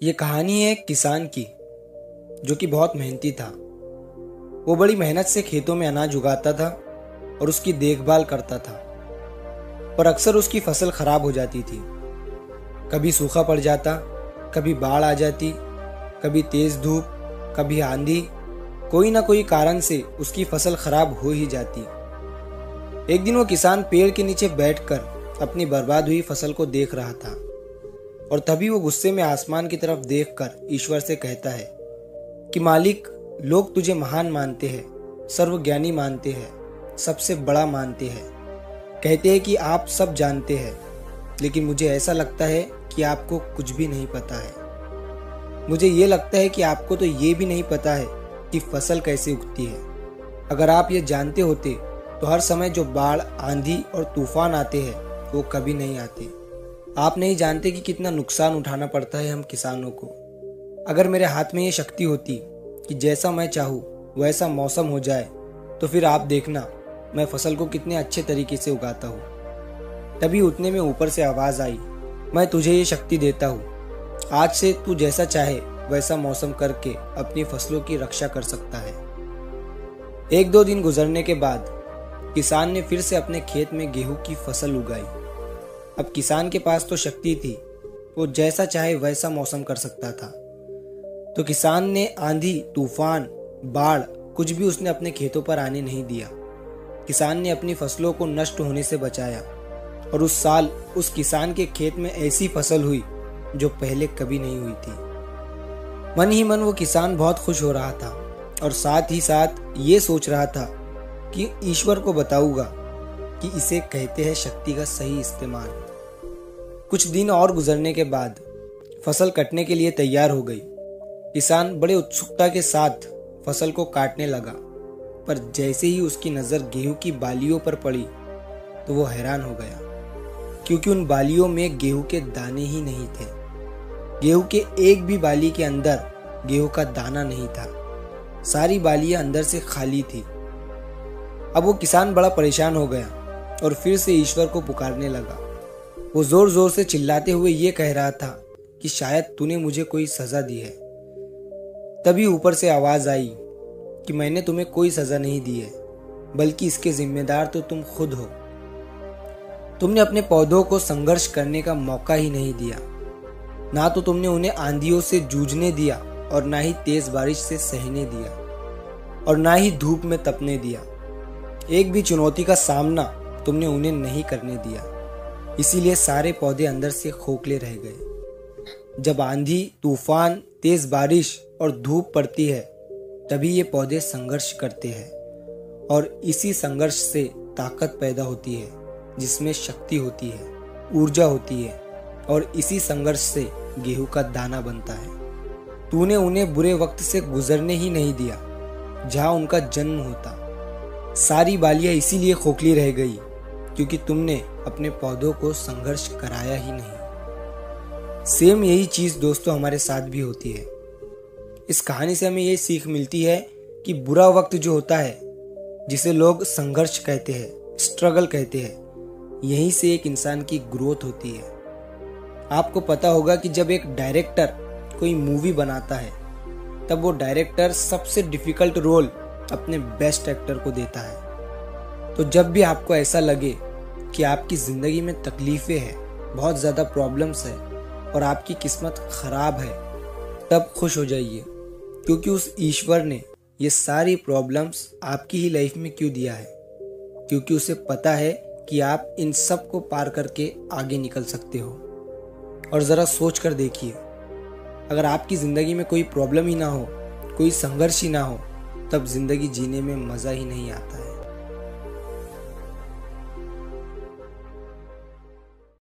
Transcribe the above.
ये कहानी है एक किसान की जो कि बहुत मेहनती था। वो बड़ी मेहनत से खेतों में अनाज उगाता था और उसकी देखभाल करता था, पर अक्सर उसकी फसल खराब हो जाती थी। कभी सूखा पड़ जाता, कभी बाढ़ आ जाती, कभी तेज धूप, कभी आंधी, कोई ना कोई कारण से उसकी फसल खराब हो ही जाती। एक दिन वो किसान पेड़ के नीचे बैठकर अपनी बर्बाद हुई फसल को देख रहा था और तभी वो गुस्से में आसमान की तरफ देखकर ईश्वर से कहता है कि मालिक, लोग तुझे महान मानते हैं, सर्वज्ञानी मानते हैं, सबसे बड़ा मानते हैं, कहते हैं कि आप सब जानते हैं, लेकिन मुझे ऐसा लगता है कि आपको कुछ भी नहीं पता है। मुझे ये लगता है कि आपको तो ये भी नहीं पता है कि फसल कैसे उगती है। अगर आप ये जानते होते तो हर समय जो बाढ़, आंधी और तूफान आते हैं वो कभी नहीं आते। आप नहीं जानते कि कितना नुकसान उठाना पड़ता है हम किसानों को। अगर मेरे हाथ में ये शक्ति होती कि जैसा मैं चाहूँ वैसा मौसम हो जाए, तो फिर आप देखना मैं फसल को कितने अच्छे तरीके से उगाता हूँ। तभी उतने में ऊपर से आवाज आई, मैं तुझे ये शक्ति देता हूँ, आज से तू जैसा चाहे वैसा मौसम करके अपनी फसलों की रक्षा कर सकता है। एक दो दिन गुजरने के बाद किसान ने फिर से अपने खेत में गेहूं की फसल उगाई। अब किसान के पास तो शक्ति थी, वो जैसा चाहे वैसा मौसम कर सकता था। तो किसान ने आंधी, तूफान, बाढ़ कुछ भी उसने अपने खेतों पर आने नहीं दिया। किसान ने अपनी फसलों को नष्ट होने से बचाया और उस साल उस किसान के खेत में ऐसी फसल हुई जो पहले कभी नहीं हुई थी। मन ही मन वो किसान बहुत खुश हो रहा था और साथ ही साथ ये सोच रहा था कि ईश्वर को बताऊंगा कि इसे कहते हैं शक्ति का सही इस्तेमाल। कुछ दिन और गुजरने के बाद फसल कटने के लिए तैयार हो गई। किसान बड़े उत्सुकता के साथ फसल को काटने लगा, पर जैसे ही उसकी नजर गेहूं की बालियों पर पड़ी तो वो हैरान हो गया, क्योंकि उन बालियों में गेहूं के दाने ही नहीं थे। गेहूं के एक भी बाली के अंदर गेहूं का दाना नहीं था। सारी बालियां अंदर से खाली थी। अब वो किसान बड़ा परेशान हो गया और फिर से ईश्वर को पुकारने लगा। वो जोर जोर से चिल्लाते हुए ये कह रहा था कि शायद तूने मुझे कोई सजा दी है। तभी ऊपर से आवाज आई कि मैंने तुम्हें कोई सजा नहीं दी है, बल्कि इसके जिम्मेदार तो तुम खुद हो। तुमने अपने पौधों को संघर्ष करने का मौका ही नहीं दिया। ना तो तुमने उन्हें आंधियों से जूझने दिया और ना ही तेज बारिश से सहने दिया और ना ही धूप में तपने दिया। एक भी चुनौती का सामना तुमने उन्हें नहीं करने दिया। इसीलिए सारे पौधे अंदर से खोखले रह गए। जब आंधी, तूफान, तेज बारिश और धूप पड़ती है तभी ये पौधे संघर्ष करते हैं और इसी संघर्ष से ताकत पैदा होती है, जिसमें शक्ति होती है, ऊर्जा होती है और इसी संघर्ष से गेहूं का दाना बनता है। तूने उन्हें बुरे वक्त से गुजरने ही नहीं दिया जहां उनका जन्म होता। सारी बालियां इसीलिए खोखली रह गई क्योंकि तुमने अपने पौधों को संघर्ष कराया ही नहीं। सेम यही चीज दोस्तों हमारे साथ भी होती है। इस कहानी से हमें ये सीख मिलती है कि बुरा वक्त जो होता है, जिसे लोग संघर्ष कहते हैं, स्ट्रगल कहते हैं, यहीं से एक इंसान की ग्रोथ होती है। आपको पता होगा कि जब एक डायरेक्टर कोई मूवी बनाता है तब वो डायरेक्टर सबसे डिफिकल्ट रोल अपने बेस्ट एक्टर को देता है। तो जब भी आपको ऐसा लगे कि आपकी जिंदगी में तकलीफें हैं, बहुत ज्यादा प्रॉब्लम्स है और आपकी किस्मत खराब है, तब खुश हो जाइए, क्योंकि उस ईश्वर ने ये सारी प्रॉब्लम्स आपकी ही लाइफ में क्यों दिया है। क्योंकि उसे पता है कि आप इन सब को पार करके आगे निकल सकते हो। और जरा सोच कर देखिए, अगर आपकी जिंदगी में कोई प्रॉब्लम ही ना हो, कोई संघर्ष ही ना हो, तब जिंदगी जीने में मजा ही नहीं आता है।